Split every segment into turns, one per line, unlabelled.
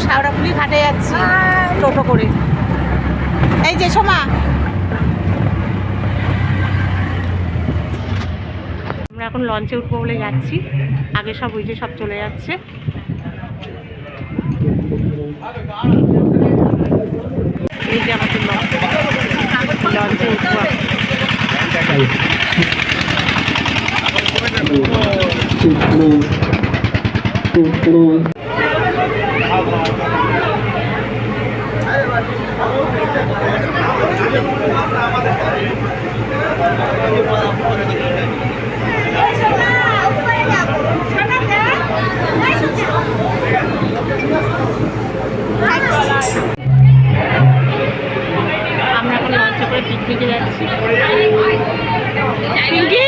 শাওড়াফুলি ঘাটে যাচ্ছি টোটো করে। এই যে সোমা, আমরা এখন লঞ্চে উঠবো বলে যাচ্ছি। আগে সব ওই যে সব চলে যাচ্ছে। এই যে আমাদের লঞ্চে উঠবো। আমরা এখন লঞ্চে করে পিকনিকে যাচ্ছি। পিঙ্কি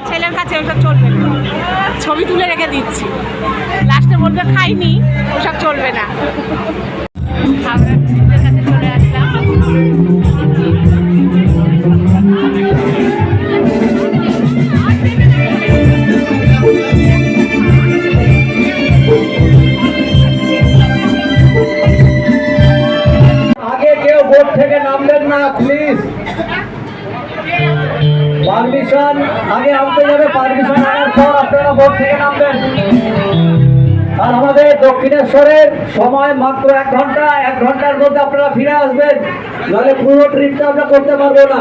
ছেলের কাছে ওসব চলবে না, ছবি তুলে রেখে দিচ্ছি, লাস্টে বলবে খাইনি, ওসব চলবে না। আমরা ছেলের কাছে চলে আসলাম।
আগে কেউ বোট থেকে নামবেন না প্লিজ। পারমিশন আগে আনতে যাবে, পারমিশন আনার পর আপনারা বোট থেকে নামবেন। আর আমাদের দক্ষিণেশ্বরের সময় মাত্র 1 ঘন্টা, 1 ঘন্টার মধ্যে আপনারা ফিরে আসবেন, নাহলে পুরো ট্রিপটা আমরা করতে পারবো না।